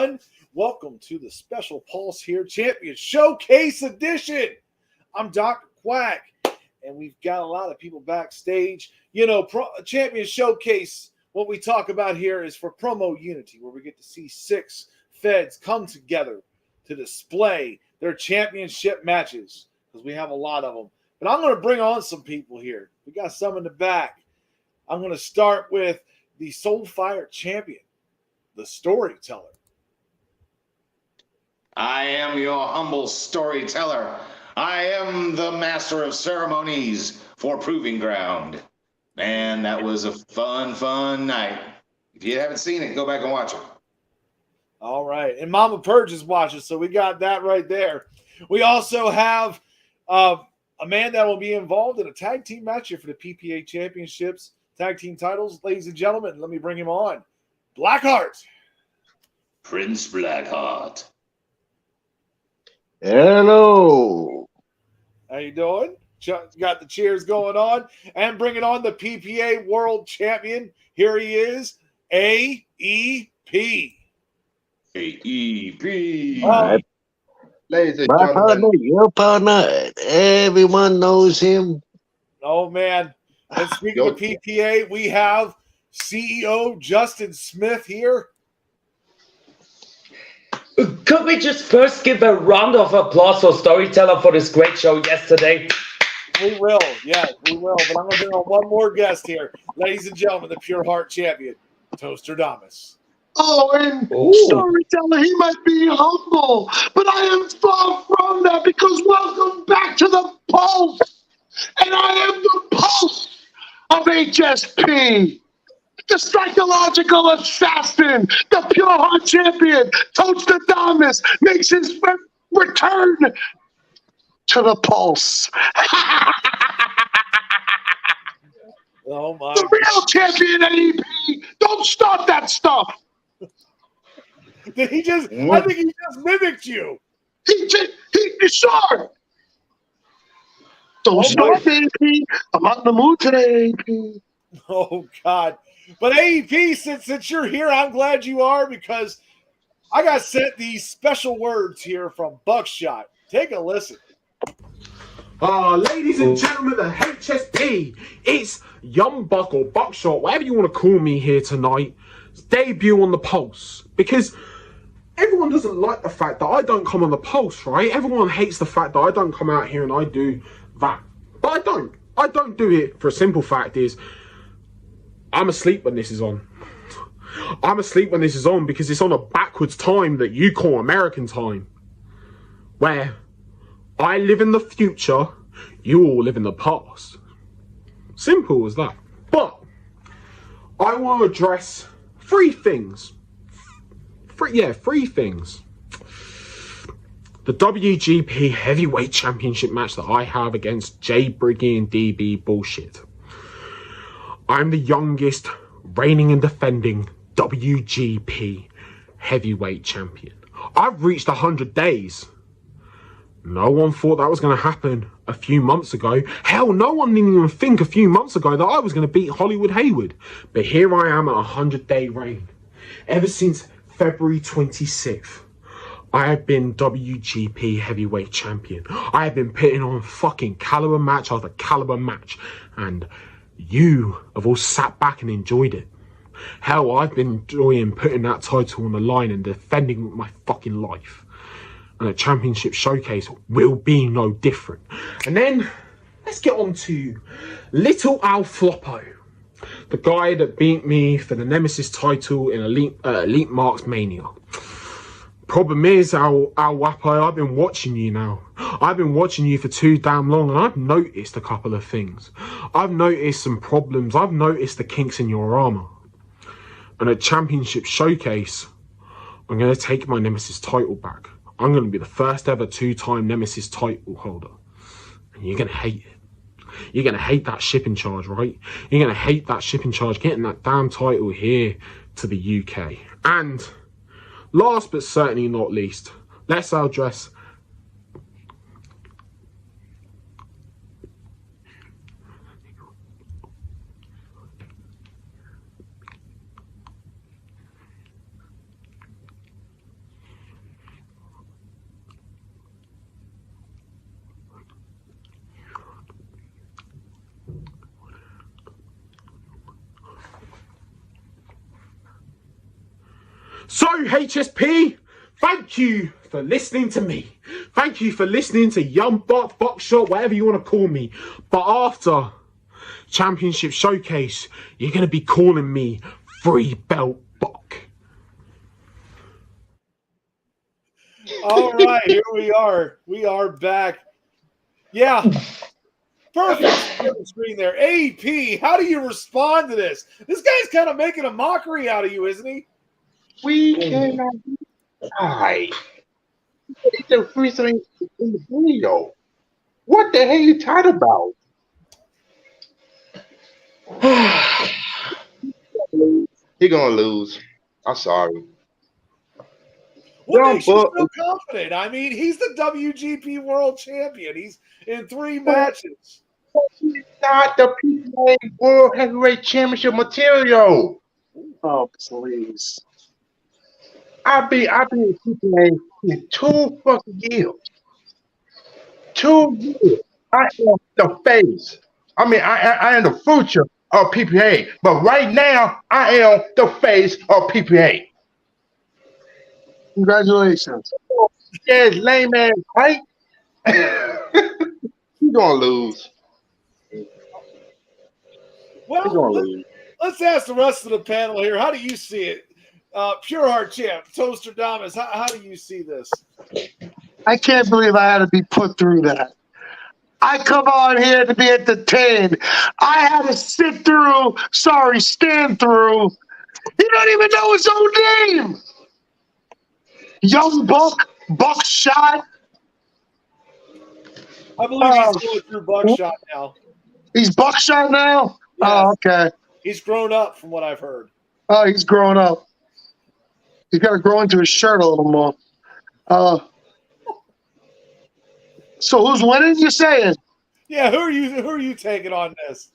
everyone. Welcome to the Special Pulse here Champion Showcase Edition. I'm Dr. Quack, and we've got a lot of people backstage. You know, Champion Showcase, what we talk about here is for promo unity, where we get to see 6 feds come together to display their championship matches, because we have a lot of them. But I'm going to bring on some people here. We got some in the back. I'm going to start with the Soulfire champion, the storyteller. I am your humble storyteller. I am the master of ceremonies for Proving Ground. Man, that was a fun night. If you haven't seen it, go back and watch it. All right. And Mama Purge is watching, so we got that right there. We also have a man that will be involved in a tag team match here for the PPA Championships, tag team titles. Ladies and gentlemen, let me bring him on. Blackheart. Prince Blackheart. Hello. How you doing? Got the cheers going on. And bringing on the PPA World Champion. Here he is, AEP. AEP. All right. Ladies and My gentlemen, partner, your partner, everyone knows him. Oh, man. And speaking of PPA, we have CEO Justin Smith here. Could we just first give a round of applause for Storyteller for this great show yesterday? We will. Yes, we will. But I'm going to bring on one more guest here. Ladies and gentlemen, the Pure Heart Champion, Toaster Damas. oh, and storyteller, he might be humble, but I am far from that because welcome back to the Pulse, and I am the Pulse of HSP. The psychological assassin, the Pure Heart Champion, Toaster Damas, makes his return to the Pulse. Oh, my. The real champion, AEP. Don't start that stuff. Did he just, I think he just mimicked you. He sure. Don't start, AEP. I'm on the mood today, AEP. Oh, God. But AEP, since you're here, I'm glad you are, because I got sent these special words here from Buckshot. Take a listen. Ladies and gentlemen, the HSP, it's Young Buck or Buckshot, whatever you want to call me here tonight, debut on the Pulse. Because everyone doesn't like the fact that I don't come on the Pulse, right? Everyone hates the fact that I don't come out here and I do that. But I don't. I don't do it for a simple fact is, I'm asleep when this is on. I'm asleep when this is on because it's on a backwards time that you call American time. Where I live in the future, you all live in the past. Simple as that. But I want to address 3 things. 3 things. The WGP Heavyweight Championship match that I have against Jay Briggy and DB bullshit. I'm the youngest reigning and defending WGP Heavyweight Champion. I've reached 100 days. No one thought that was going to happen a few months ago. Hell, no one didn't even think a few months ago that I was going to beat Hollywood Haywood. But here I am at a 100-day reign. Ever since February 26th, I have been WGP Heavyweight Champion. I have been putting on fucking caliber match after caliber match. And you have all sat back and enjoyed it. Hell, I've been enjoying putting that title on the line and defending with my fucking life. And a championship showcase will be no different. And then, let's get on to Little Al Floppo. The guy that beat me for the Nemesis title in Elite Marks Mania. Problem is, Al Wapo, I've been watching you now. I've been watching you for too damn long, and I've noticed a couple of things. I've noticed some problems. I've noticed the kinks in your armor. And at Championship Showcase, I'm going to take my Nemesis title back. I'm going to be the first ever 2-time Nemesis title holder. And you're going to hate it. You're going to hate that shipping charge, right? You're going to hate that shipping charge, getting that damn title here to the UK. And last but certainly not least, let's address So, HSP, thank you for listening to me. Thank you for listening to Young Buck, Buckshot, whatever you want to call me. But after Championship Showcase, you're going to be calling me Free Belt Buck. All right, here we are. We are back. Yeah. Perfect screen there. AP, how do you respond to this? This guy's kind of making a mockery out of you, isn't he? We cannot die. It's the free thing in the video. What the hell are you talking about? He gonna lose. I'm sorry. What Young makes you Buck- so confident? I mean, he's the WGP World Champion. He's in 3 matches. He's not the PPA World Heavyweight Championship material. Oh, please. I've been in PPA in 2 fucking years. 2 years. I am the face. I mean, I am the future of PPA. But right now, I am the face of PPA. Congratulations. Yes, lame ass, right? He's gonna lose. He's gonna Well, lose. let's ask the rest of the panel here. How do you see it? Pure Heart Champ, Toaster Damas, how do you see this? I can't believe I had to be put through that. I come on here to be entertained. I had to stand through. He don't even know his own name. Young Buck, Buckshot. I believe he's going through Buckshot now. He's Buckshot now? Yes. Oh, okay. He's grown up from what I've heard. Oh, he's growing up. He's got to grow into his shirt a little more. So who's winning, you saying? Yeah, who are you taking on this?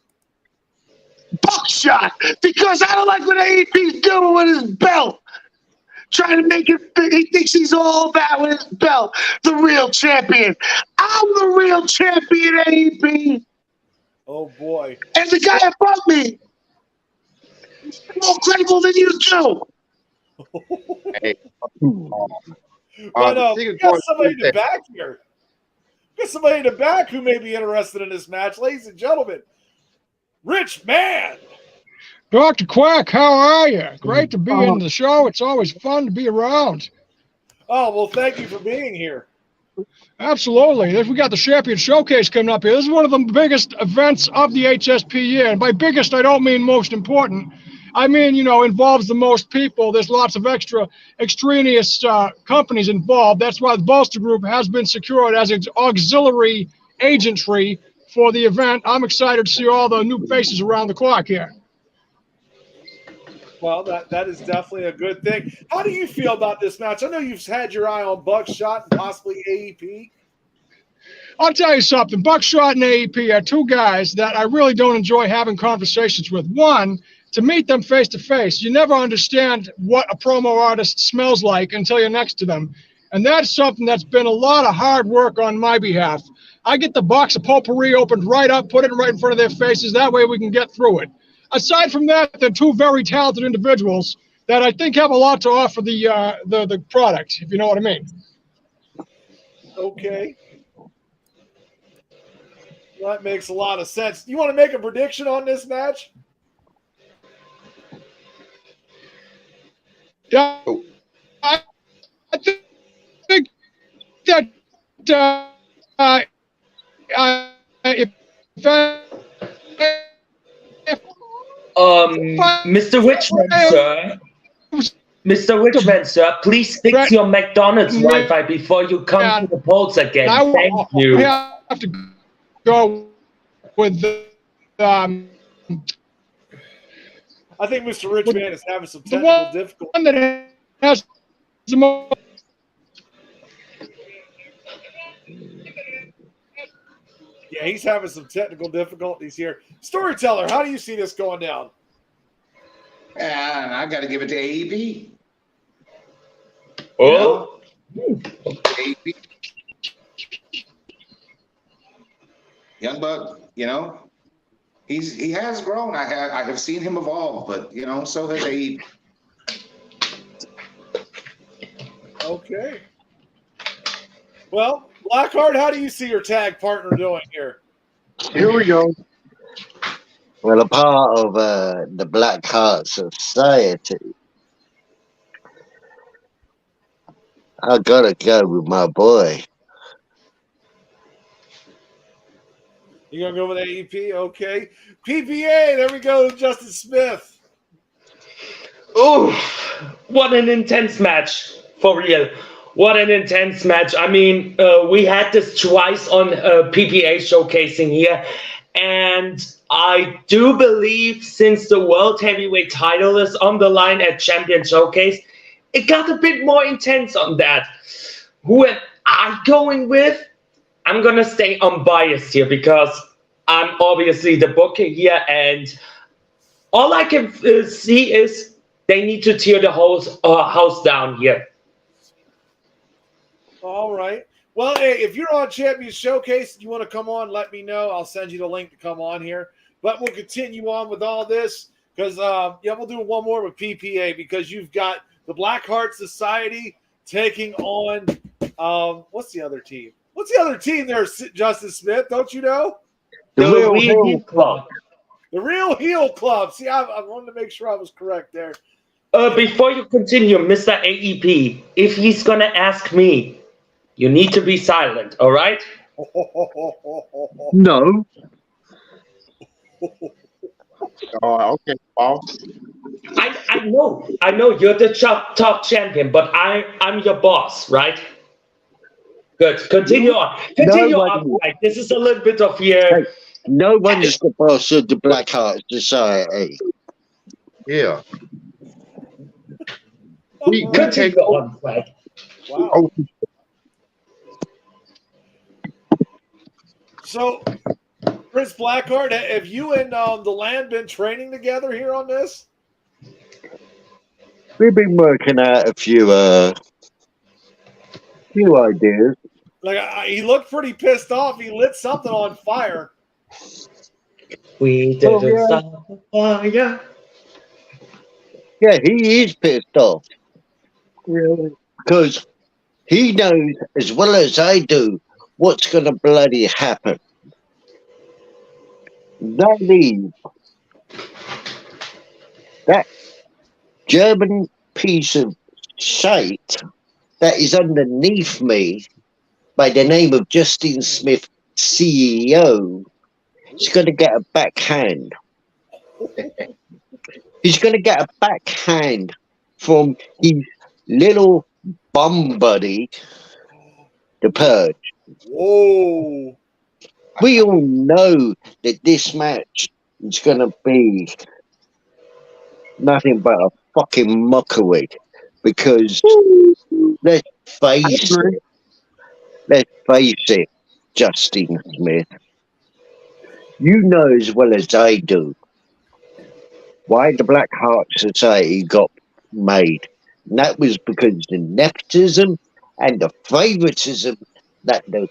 Buckshot, because I don't like what AEP's doing with his belt. Trying to make it big. He thinks he's all that with his belt. The real champion. I'm the real champion, AEP. Oh boy. And the guy above me is more credible than you do. Hey. But we got somebody in the back here. We got somebody in the back who may be interested in this match. Ladies and gentlemen, Rich Man. Dr. Quack, how are you? Great to be in the show. It's always fun to be around. Oh, well, thank you for being here. Absolutely. We got the Champion Showcase coming up here. This is one of the biggest events of the HSP year. And by biggest, I don't mean most important. I mean, involves the most people. There's lots of extra extraneous companies involved. That's why the Bolster Group has been secured as its auxiliary agentry for the event. I'm excited to see all the new faces around the clock here. Well, that is definitely a good thing. How do you feel about this match? I know you've had your eye on Buckshot and possibly AEP. I'll tell you something. Buckshot and AEP are 2 guys that I really don't enjoy having conversations with. One, to meet them face to face, you never understand what a promo artist smells like until you're next to them. And that's something that's been a lot of hard work on my behalf. I get the box of potpourri opened right up, put it right in front of their faces. That way we can get through it. Aside from that, they're 2 very talented individuals that I think have a lot to offer the product, if you know what I mean. Okay. Well, that makes a lot of sense. You want to make a prediction on this match? Yeah, I think that Mr. Richman, sir. Mr. Richman, sir, please fix your McDonald's Wi-Fi before you come to the polls again. Thank you. I have to go with the. I think Mr. Richman is having some technical difficulty. One that has the most. Yeah, he's having some technical difficulties here. Storyteller, how do you see this going down? And I got to give it to AEP. Oh, AEP. Young Buck, he has grown. I have seen him evolve, but so has AEP. Okay. Well, Blackheart, how do you see your tag partner doing here? Here we go. Well, a part of the Black Heart Society. I gotta go with my boy. You gonna go with AEP? Okay. PPA, there we go, Justin Smith. Oh, what an intense match, for real. What an intense match. I mean, we had this twice on PPA showcasing here. And I do believe since the World Heavyweight title is on the line at Champion Showcase, it got a bit more intense on that. Who am I going with? I'm going to stay unbiased here because I'm obviously the booker here. And all I can see is they need to tear the house down here. All right. Well, hey, if you're on Champion Showcase, you want to come on, let me know. I'll send you the link to come on here. But we'll continue on with all this because, we'll do one more with PPA because you've got the Black Heart Society taking on, what's the other team? What's the other team there, Justin Smith? Don't you know? The Real Heel Club. The Real Heel Club. See, I wanted to make sure I was correct there. Before you continue, Mr. AEP, if he's going to ask me, you need to be silent, all right? No. Okay, boss. I know you're the top champion, but I'm your boss, right? Good. Continue on. Continue on. Right. This is a little bit of your... Hey, no one is the boss of the Black Heart Society. Yeah. We take on, Flag. Wow. Oh. So, Prince Blackheart, have you and the Land been training together here on this? We've been working out a few ideas. Like he looked pretty pissed off. He lit something on fire. We didn't stop the fire. Yeah, he is pissed off. Yeah. Because he knows as well as I do what's going to bloody happen. That is that German piece of shite that is underneath me by the name of Justin Smith, CEO, is going to get a backhand. He's going to get a backhand from his little bum buddy, the Purge. Whoa. We all know that this match is going to be nothing but a fucking mockery because let's face it, Justin Smith, you know as well as I do why the Black Heart Society got made. And that was because the nepotism and the favoritism that the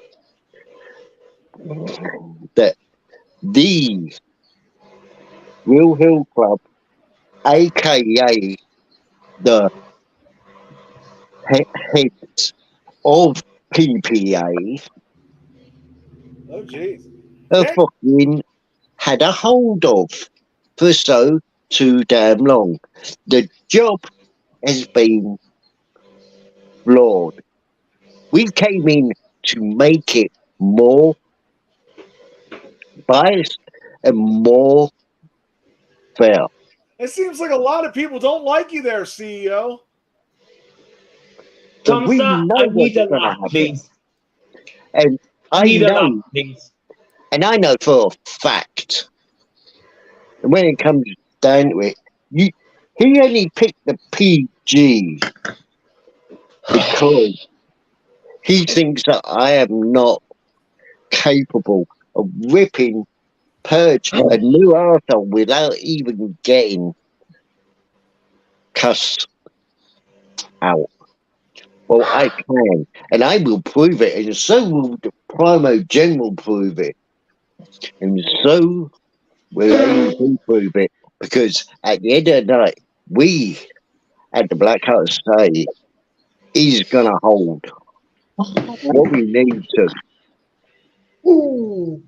Real Hill Club, aka the heads of PPA, Oh, jeez. fucking had a hold of for so too damn long. The job has been flawed. We came in to make it more biased and more fair. It seems like a lot of people don't like you there, CEO. But we Tomsa, know I what's need a gonna laugh, happen. please. And I Need a know, laugh, please. and I know for a fact, and when it comes down to it, he only picked the PG because he thinks that I am not capable of ripping Purge a new arsehole without even getting cussed out. Well, I can, and I will prove it, and so will the Primo General prove it, and so will AEP prove it, because at the end of the night, we at the Black Heart Society he's going to hold what we need to. Ooh.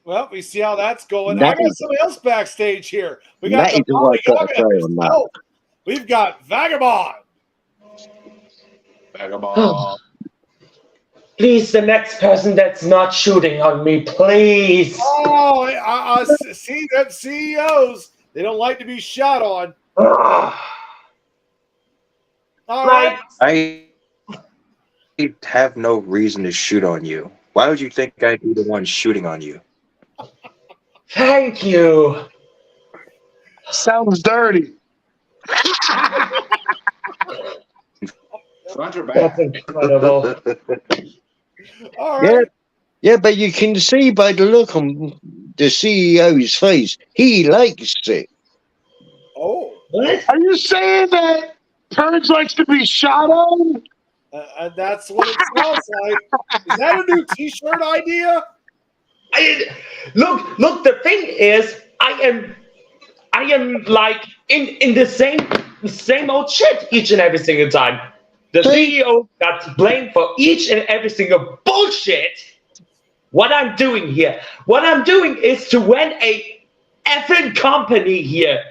Well, we see how that's going. That I got is- somebody else backstage here. We got That the is all I got to say Balenciaga on that. himself. We've got Vagabond. Vagabond. Please, the next person that's not shooting on me, please. Oh, I see them CEOs. They don't like to be shot on. Ugh. All right. Like, I have no reason to shoot on you. Why would you think I'd be the one shooting on you? thank you. Sounds dirty. Front or That's back? incredible. All Yeah, right. yeah, but you can see by the look on the CEO's face, he likes it. Oh, What? Are you saying that Purge likes to be shot on? that's what it sounds like. Is that a new T-shirt idea? Look. The thing is, I am like in the same old shit each and every single time. The CEO got blamed for each and every single bullshit. What I'm doing is to run a effing company here.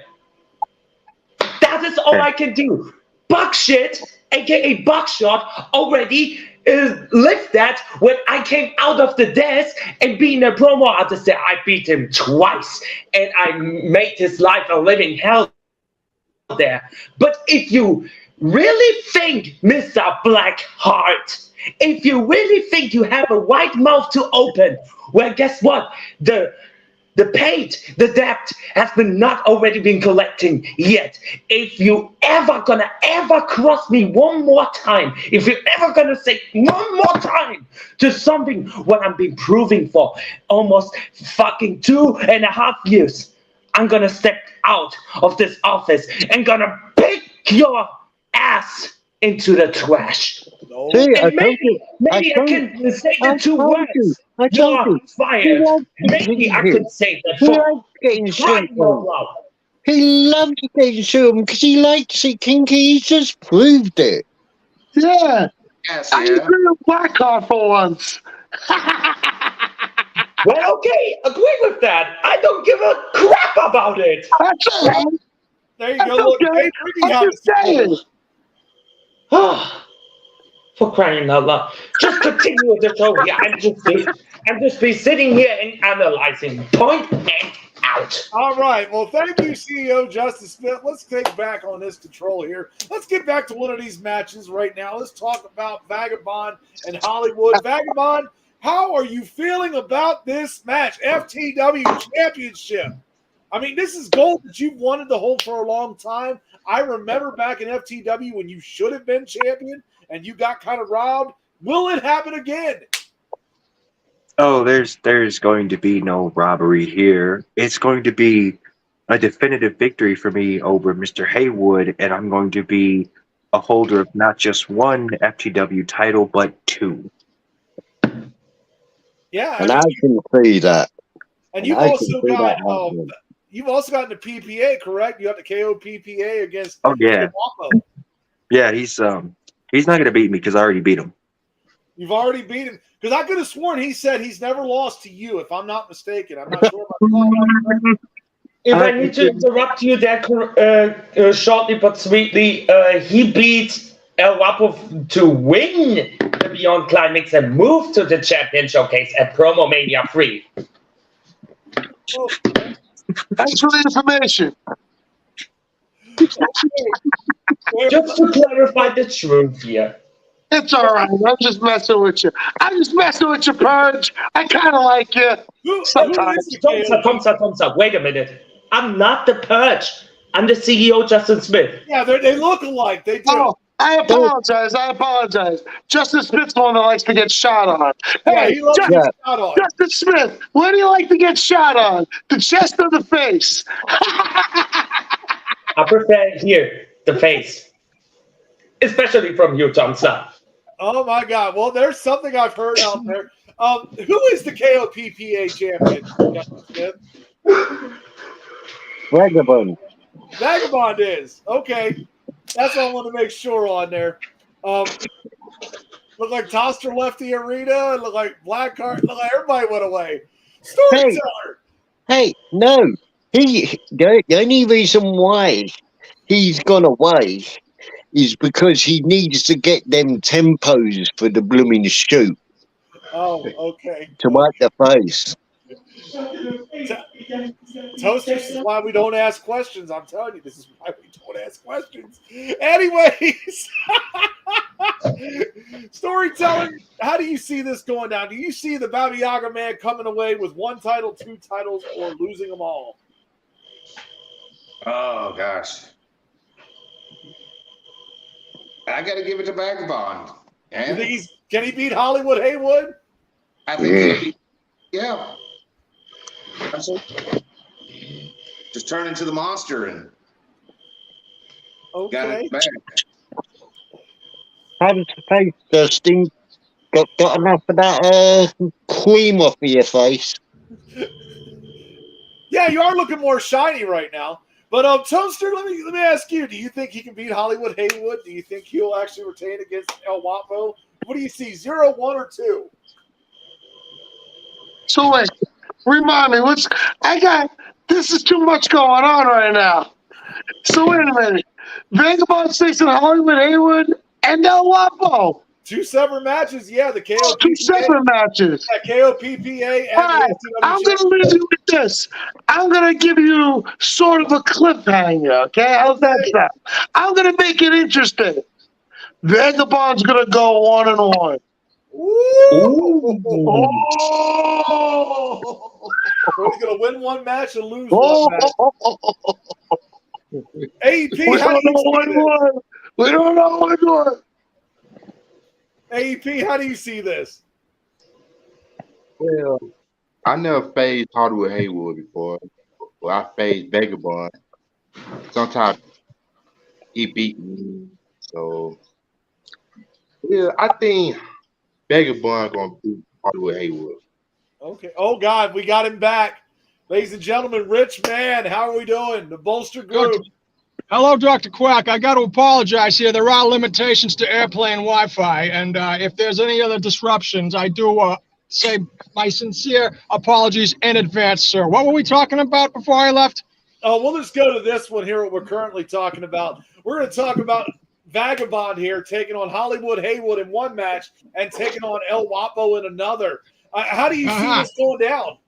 That is all I can do. Buckshit, aka Buckshot, already lived that when I came out of the desk and being a promo artist there. I beat him twice and I made his life a living hell there. But if you really think, Mr. Blackheart, if you really think you have a wide mouth to open, well, guess what? The debt has been not already been collecting yet. If you ever cross me one more time, if you're ever gonna say one more time to something what I've been proving for almost fucking 2.5 years, I'm gonna step out of this office and gonna pick your ass into the trash. No. See, I And told you. maybe I can say the two words. I told you. You're fired. Maybe I could say that He for likes getting crying shit out on. loud. He loves getting shit on because he likes it, Kinky. He's just proved it. Yeah. Yes, I yeah. agree with Blackheart for once. Well, okay, agree with that. I don't give a crap about it. That's all right. There you That's go. Look, okay. Dave Ricky I'm got just saying. For crying out loud. Just continue with the show here. I'm just be sitting here and analyzing point and out. All right. Well, thank you, CEO Justin Smith. Let's take back on this control here. Let's get back to one of these matches right now. Let's talk about Vagabond and Hollywood. Vagabond, how are you feeling about this match? FTW Championship. I mean, this is gold that you've wanted to hold for a long time. I remember back in FTW when you should have been champion and you got kind of robbed. Will it happen again? Oh, there's going to be no robbery here. It's going to be a definitive victory for me over Mr. Haywood, and I'm going to be a holder of not just one FTW title, but 2. Yeah. And I can see that. And you've I can also see got that happening. you've also gotten the PPA, correct? You got the KO PPA against Oh, yeah. Wampo. Yeah, he's not going to beat me because I already beat him. You've already beat him. Because I could have sworn he said he's never lost to you, if I'm not mistaken. I'm not sure about If I need to interrupt you there shortly but sweetly, he beat El Guapo to win the Beyond Climax and move to the Champion Showcase at Promo Mania 3. Thanks for the information. Just to clarify the truth here. It's all right. I'm just messing with you. I'm just messing with you, Purge. I kind of like you. Sometimes. Thumbs up. Wait a minute. I'm not the Purge. I'm the CEO, Justin Smith. Yeah, they look alike. They do. Oh, I apologize. Justin Smith's the one that likes to get shot on. Yeah, Hey, he loves to get shot on. Justin Smith, where do you like to get shot on? The chest or the face? I prefer here, the face. Especially from you, Tom Sutton. Oh, my God. Well, there's something I've heard out there. Who is the KOPPA champion, Justin Smith? Vagabond. Vagabond is. Okay. That's what I want to make sure on there. Looked like Toster left the arena. It looked like Blackheart. Looked like everybody went away. Storyteller. Hey, no. The only reason why he's gone away is because he needs to get them tempos for the blooming shoot Oh, okay. to wipe the face. Toaster, this is why we don't ask questions. I'm telling you, this is why we don't ask questions. Anyways, storytelling, how do you see this going down? Do you see the Baba Yaga man coming away with 1 title, 2 titles, or losing them all? Oh, gosh. I got to give it to Vagabond. You And think can he beat Hollywood Haywood? I think, yeah. Absolutely. Just turn into the monster and got Okay. it back. How does the face, Dustin? Got enough of that cream off of your face? Yeah, you are looking more shiny right now. But Toaster, let me ask you: do you think he can beat Hollywood Haywood? Do you think he'll actually retain against El Wapo? What do you see? 0, 1, or 2? So wait, remind me, this is too much going on right now. So wait a minute. Vagabond's facing Hollywood Haywood and El Wapo. 2 separate matches, yeah. The KO. Oh, 2 separate matches. KOPPA. And All right, I'm going to leave you with this. I'm going to give you sort of a cliffhanger, okay? How's that sound? I'm going to make it interesting. Vagabond's going to go 1-1. Ooh. Oh! So he's going to win 1 match and lose Oh! 1 match. AEP, We how do don't know you what see this? one. We don't know what one. AEP, how do you see this? Well, I never faced Hollywood Haywood before. Well, I faced Vagabond. Sometimes he beat me. So, yeah, I think Vagabond gonna beat Hollywood Haywood. Okay. Oh, God, we got him back. Ladies and gentlemen, Rich Man, how are we doing? The Bolster Group. Hello, Dr. Quack. I got to apologize here. There are limitations to airplane Wi-Fi, and if there's any other disruptions, I do say my sincere apologies in advance, sir. What were we talking about before I left? Oh, we'll just go to this one here, what we're currently talking about. We're going to talk about Vagabond here taking on Hollywood Haywood in 1 match and taking on El Wapo in another. How do you see this going down?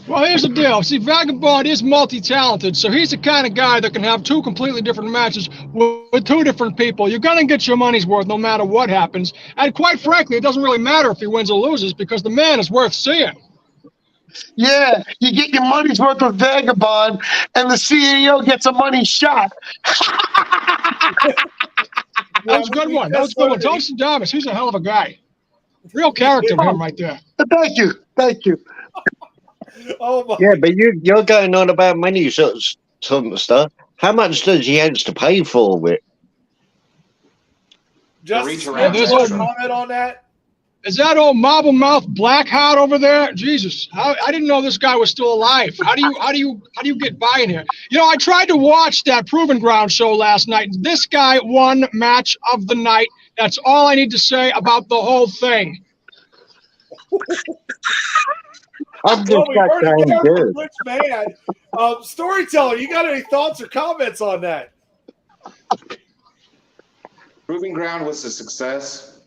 Well, here's the deal. See, Vagabond is multi-talented, so he's the kind of guy that can have 2 completely different matches with 2 different people. You're going to get your money's worth no matter what happens. And quite frankly, it doesn't really matter if he wins or loses because the man is worth seeing. Yeah, you get your money's worth with Vagabond, and the CEO gets a money shot. That was a good one. That was a good one. Toastin Davis, he's a hell of a guy. Real character of him right there. Thank you. Thank you. Oh my. Yeah, but you're going on about money sort of stuff. How much does he have to pay for it? Just reach around a that. comment on that. Is that old marble mouth Blackheart over there? Jesus, I didn't know this guy was still alive. How do you get by in here? You know, I tried to watch that Proving Ground show last night. This guy won match of the night. That's all I need to say about the whole thing. I'm just Well, we not heard saying it there good. from Rich Man. Storyteller, you got any thoughts or comments on that? Proving Ground was a success.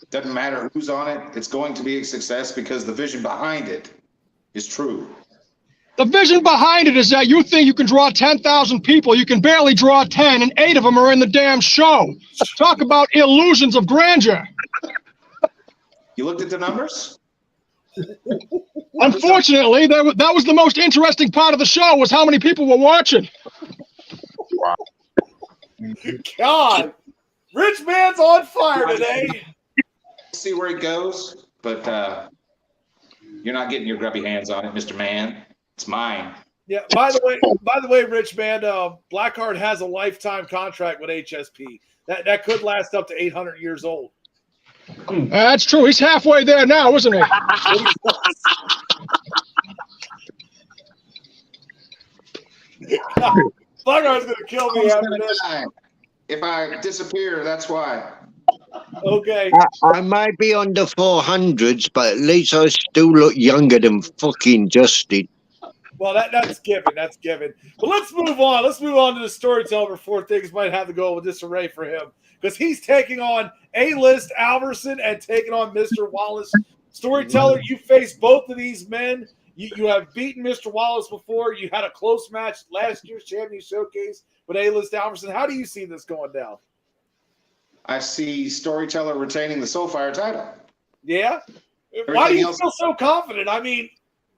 Doesn't matter who's on it. It's going to be a success because the vision behind it is true. The vision behind it is that you think you can draw 10,000 people. You can barely draw 10, and 8 of them are in the damn show. Talk about illusions of grandeur. You looked at the numbers? Unfortunately, that was the most interesting part of the show was how many people were watching. God, Rich Man's on fire today. See where it goes, but you're not getting your grubby hands on it, Mr. Man. It's mine. Yeah. By the way, Rich Man, Blackheart has a lifetime contract with HSP. That could last up to 800 years old. That's true. He's halfway there now, isn't he? Blackheart's gonna kill me after this. If I disappear, that's why. Okay. I might be on the 400s, but at least I still look younger than fucking Justin. Well, that's given. That's given. But let's move on. Let's move on to the storyteller before things might have to go with disarray for him. Because he's taking on A-List Alverson and taking on Mr. Wallace. Storyteller, you faced both of these men. You have beaten Mr. Wallace before. You had a close match last year's Champion Showcase with A-List Alverson. How do you see this going down? I see Storyteller retaining the Soulfire title. Yeah? Why do you feel so confident? I mean,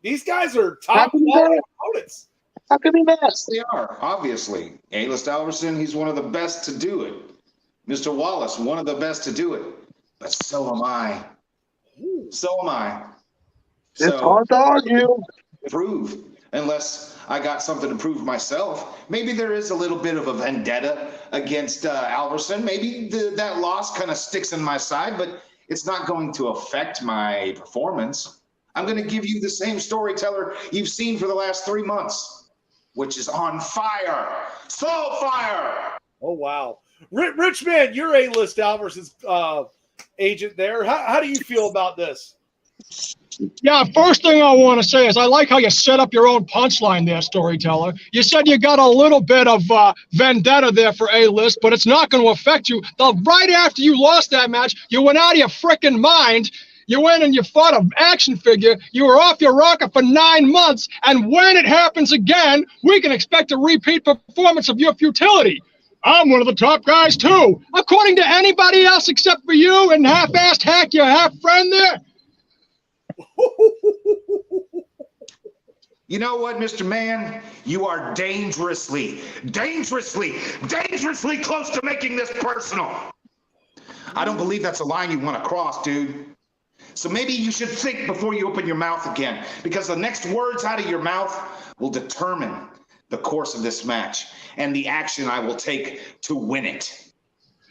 these guys are top quality opponents. How can he not? They are, obviously. A-List Alverson, he's one of the best to do it. Mr. Wallace, one of the best to do it. But so am I. So am I. It's hard to argue. Prove, unless I got something to prove myself. Maybe there is a little bit of a vendetta against Alverson. Maybe that loss kind of sticks in my side, but it's not going to affect my performance. I'm going to give you the same Storyteller you've seen for the last 3 months, which is on fire. Soul fire! Oh, wow. Richman, you're A-List Alverson's agent there. How do you feel about this? Yeah, first thing I want to say is I like how you set up your own punchline there, Storyteller. You said you got a little bit of vendetta there for A-List, but it's not going to affect you. Right after you lost that match, you went out of your freaking mind. You went and you fought an action figure. You were off your rocker for 9 months, and when it happens again, we can expect a repeat performance of your futility. I'm one of the top guys, too. According to anybody else except for you and half-assed hack, your half-friend there. You know what, Mr. Man? You are dangerously close to making this personal. I don't believe that's a line you want to cross, dude. So maybe you should think before you open your mouth again, because the next words out of your mouth will determine the course of this match and the action I will take to win it.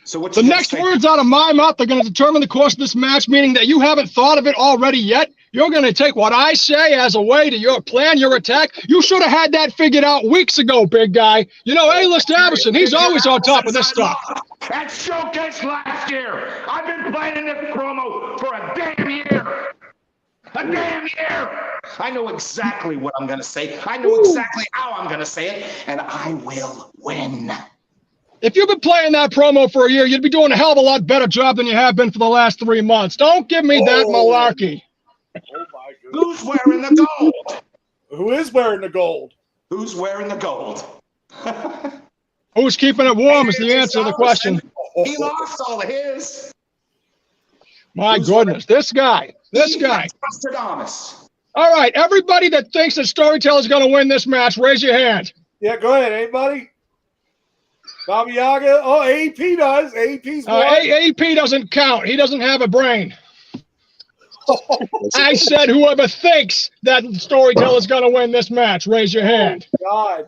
So what the next words out of my mouth are going to determine the course of this match, meaning that you haven't thought of it already yet. You're going to take what I say as a way to your plan, your attack. You should have had that figured out weeks ago, big guy. You know, A-List Alverson, he's always on top of this stuff. At Showcase last year, I've been planning this promo for a damn year. A damn year. I know exactly what I'm going to say. I know exactly how I'm going to say it, and I will win. If you've been playing that promo for a year, you'd be doing a hell of a lot better job than you have been for the last 3 months. Don't give me that malarkey. Oh, my goodness. Who's wearing the gold? Who is wearing the gold? Who's wearing the gold? Who's keeping it warm is the answer to the question. He lost all of his. My goodness, this guy. Nostradamus. All right, everybody that thinks that Storyteller's going to win this match, raise your hand. Yeah, go ahead. Anybody? Baba Yaga. Oh, AEP does. AEP's AEP doesn't count. He doesn't have a brain. I said whoever thinks that Storyteller's going to win this match, raise your hand. God.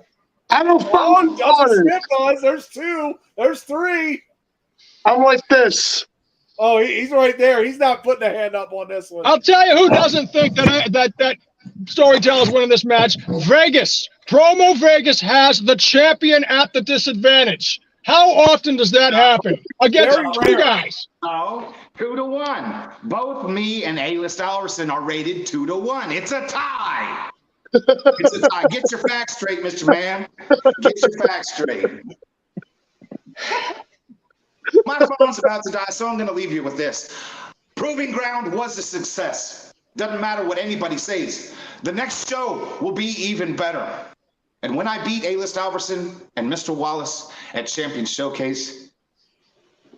I don't Oh, Justin fucking Smith does. There's 2. There's 3. I'm like this. Oh, he's right there. He's not putting a hand up on this one. I'll tell you who doesn't think that Storyteller's winning this match. Vegas. Promo Vegas has the champion at the disadvantage. How often does that happen? Against two guys. No, 2-1. Both me and A-List Alverson are rated 2-1. It's a tie. It's a tie. Get your facts straight, Mr. Man. Get your facts straight. My phone's about to die, so I'm going to leave you with this. Proving Ground was a success. Doesn't matter what anybody says. The next show will be even better. And when I beat A-List Alverson and Mr. Wallace at Champion Showcase,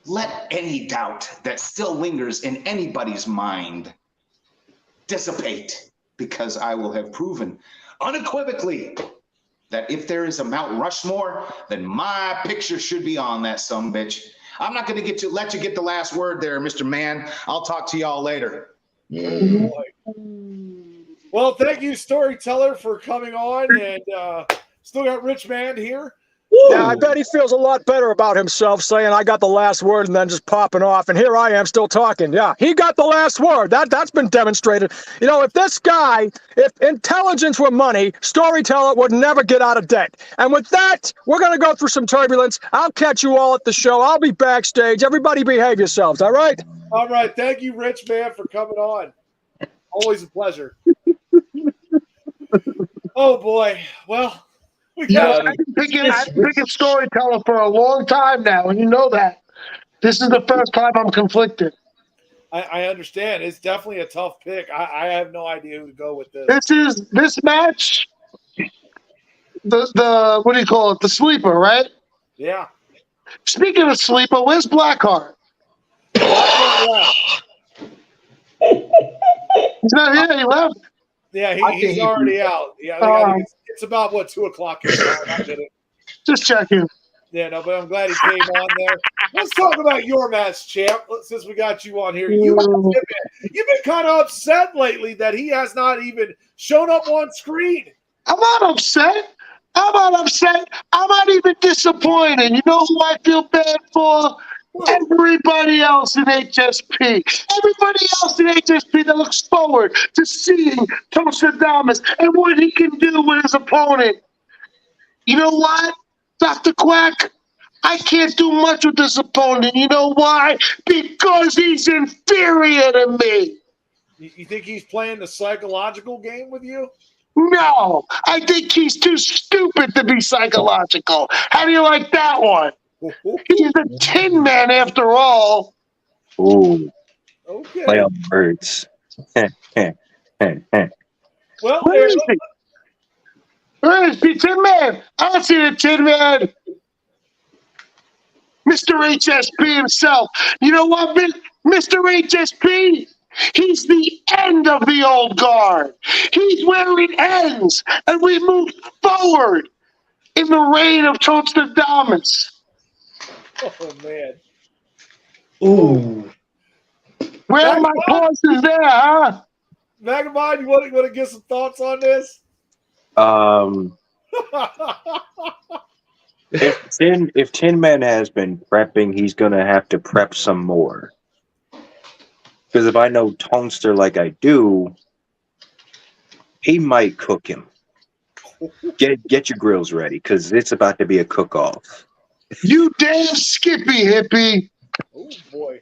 let any doubt that still lingers in anybody's mind dissipate, because I will have proven unequivocally that if there is a Mount Rushmore, then my picture should be on that sumbitch. I'm not going to let you get the last word there, Mr. Man. I'll talk to y'all later. Well, thank you, Storyteller, for coming on, and still got Rich Man here. Yeah, I bet he feels a lot better about himself saying I got the last word and then just popping off. And here I am still talking. Yeah, he got the last word. That's been demonstrated. You know, if this guy, if intelligence were money, Storyteller would never get out of debt. And with that, we're going to go through some turbulence. I'll catch you all at the show. I'll be backstage. Everybody behave yourselves, all right? All right. Thank you, Rich Man, for coming on. Always a pleasure. Oh, boy. Well, we got I've been picking Storyteller for a long time now, and you know that. This is the first time I'm conflicted. I understand. It's definitely a tough pick. I have no idea who to go with this. This match, the what do you call it? The sleeper, right? Yeah. Speaking of sleeper, where's Blackheart? He's not here. He left. Yeah, he's already out. Yeah, it's about, 2 o'clock. I did it. Just checking. Yeah, no, but I'm glad he came on there. Let's talk about your match, champ, since we got you on here. You've been kind of upset lately that he has not even shown up on screen. I'm not upset. I'm not even disappointed. You know who I feel bad for? Everybody else in HSP. Everybody else in HSP that looks forward to seeing Tosadamas and what he can do with his opponent. You know what, Dr. Quack? I can't do much with this opponent. You know why? Because he's inferior to me. You think he's playing the psychological game with you? No, I think he's too stupid to be psychological. How do you like that one? He's a Tin Man after all. Ooh. Okay. Play on words. Well, Where is he? Where is the Tin Man? I don't see the Tin Man. Mr. HSP himself. You know what, Mr. HSP? He's the end of the old guard. He's where it ends, and we move forward in the reign of Toastadamus. Oh, man. Ooh. Where are my pauses there, huh? Vagabond, you want to get some thoughts on this? If Tin Man has been prepping, he's gonna have to prep some more. Because if I know Tonster like I do, he might cook him. Get your grills ready, because it's about to be a cook-off. You damn Skippy hippie. Oh, boy.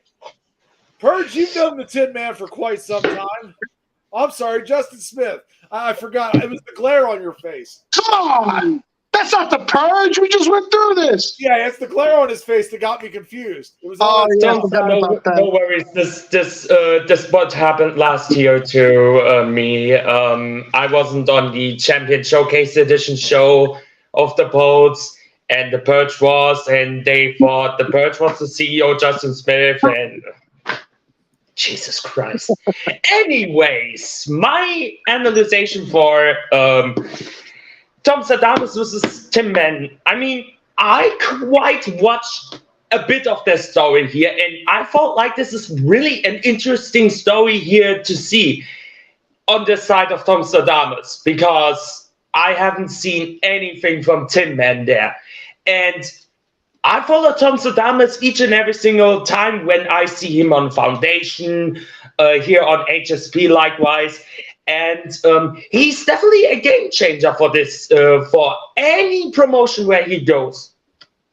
Purge, you've done the Tin Man for quite some time. I'm sorry, Justin Smith. I forgot. It was the glare on your face. Come on. That's not the Purge. We just went through this. Yeah, it's the glare on his face that got me confused. It was No worries. This what happened last year to me. I wasn't on the Champion Showcase Edition show of the Poles, and the Purge was, and they thought the Purge was the CEO, Justin Smith, and Jesus Christ. Anyways, my analyzation for Tosadamas versus Tin Man. I mean, I quite watched a bit of their story here, and I felt like this is really an interesting story here to see on the side of Tosadamas, because I haven't seen anything from Tin Man there. And I follow Tosadamas each and every single time when I see him on Foundation, here on HSP likewise. And he's definitely a game changer for this, for any promotion where he goes.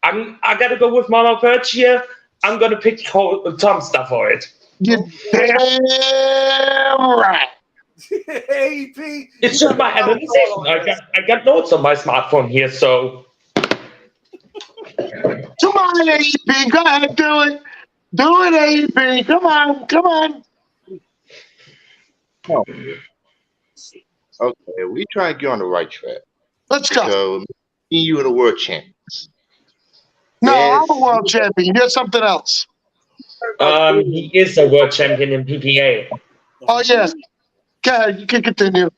I gotta go with Mono Purge here. I'm gonna pick Tomster for it. You damn right. AEP. It's just my analyzation. I got notes on my smartphone here, so. Come on, AEP. Go ahead, do it. Do it, AEP. Come on. Oh. Okay, we try to get on the right track. Let's go. So, me and you are the world champions. No, Yes. I'm a world champion. You're something else. He is a world champion in PPA. Oh, yeah. Go ahead. You can continue.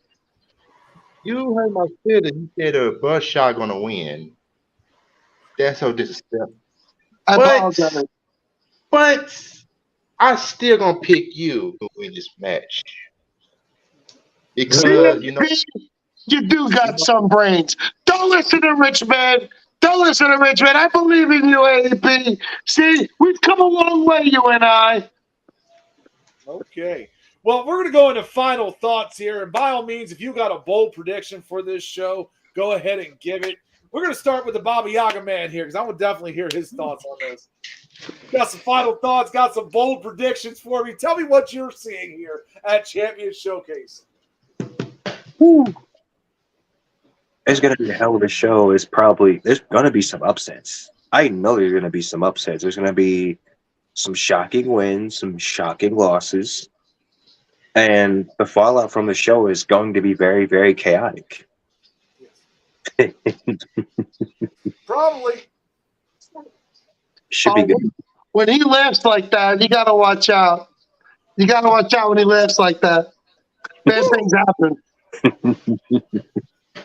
You heard my feeling. You said Buzzshot gonna win. That's so disrespectful. I But- apologize. But I still gonna pick you to win this match. Because you know, You do got some brains. Don't listen to Rich Man. Don't listen to Richmond. I believe in you, AEP. See, we've come a long way, you and I. Okay. Well, we're going to go into final thoughts here. And by all means, if you got a bold prediction for this show, go ahead and give it. We're going to start with the Baba Yaga man here because I would definitely hear his thoughts on this. Got some final thoughts, got some bold predictions for me. Tell me what you're seeing here at Champion Showcase. It's going to be a hell of a show. There's going to be some upsets. I know there's going to be some upsets. There's going to be some shocking wins, some shocking losses. And the fallout from the show is going to be very, very chaotic. Probably. Should be good. When he laughs like that, you got to watch out. You got to watch out when he laughs like that. Bad things happen.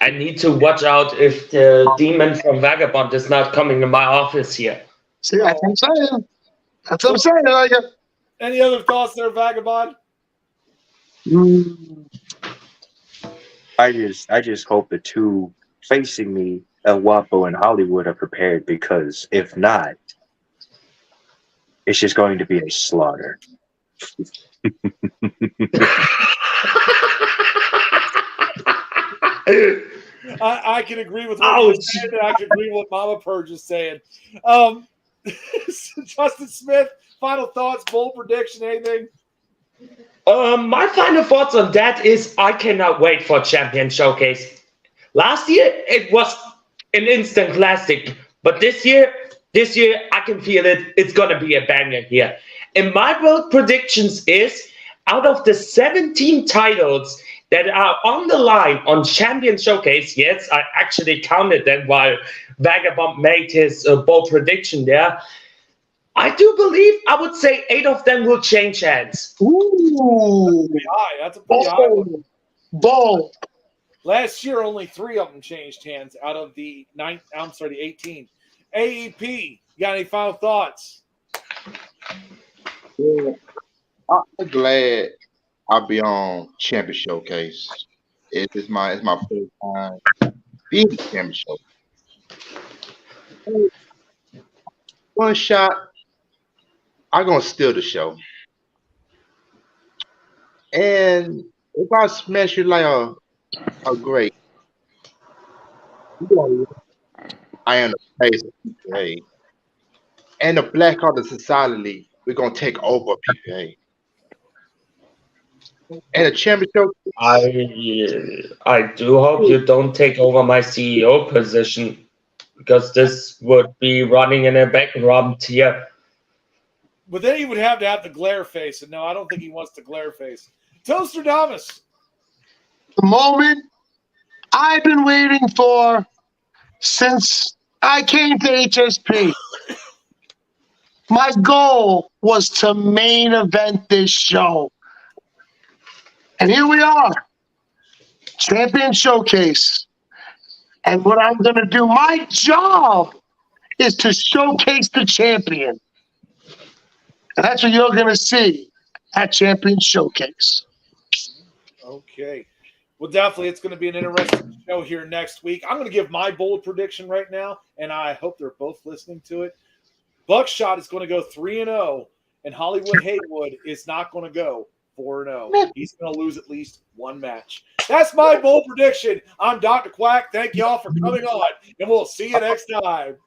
I need to watch out if the demon from Vagabond is not coming to my office here. See, that's what I'm saying. That's what I'm saying. Like, Any other thoughts there, Vagabond? I just hope the two facing me, El Guapo and Hollywood, are prepared, because if not, it's just going to be a slaughter. I can agree with what you're saying, and I can agree with what Mama Purge is saying. Justin Smith, final thoughts, bold prediction, anything? My final thoughts on that is I cannot wait for Champion Showcase. Last year, it was an instant classic, but this year I can feel it. It's going to be a banger here. And my bold predictions is, out of the 17 titles that are on the line on Champion Showcase, yes, I actually counted them while Vagabond made his bold prediction there. I do believe, I would say 8 of them will change hands. ooh, That's a pretty high one. bold. Last year, only 3 of them changed hands out of the 18. AEP, you got any final thoughts? Yeah. I'm glad I'll be on Champion Showcase. It's my first time being the Champion Showcase. One shot, I'm gonna steal the show. And if I smash you like a great, I am the face of PPA. And the Black Artist Society League, we're gonna take over PPA. And the championship, I do hope you don't take over my CEO position, because this would be running in a background here. But then he would have to have the glare face, and no, I don't think he wants the glare face. Toastradamus. The moment I've been waiting for since I came to HSP. My goal was to main event this show. And here we are, Champion Showcase. And what I'm going to do, my job is to showcase the champion. And that's what you're going to see at Champion Showcase. Okay. Well, definitely it's going to be an interesting show here next week. I'm going to give my bold prediction right now, and I hope they're both listening to it. Buckshot is going to go 3-0, and Hollywood Haywood is not going to go 4-0. He's going to lose at least one match. That's my bold prediction. I'm Dr. Quack. Thank y'all for coming on, and we'll see you next time.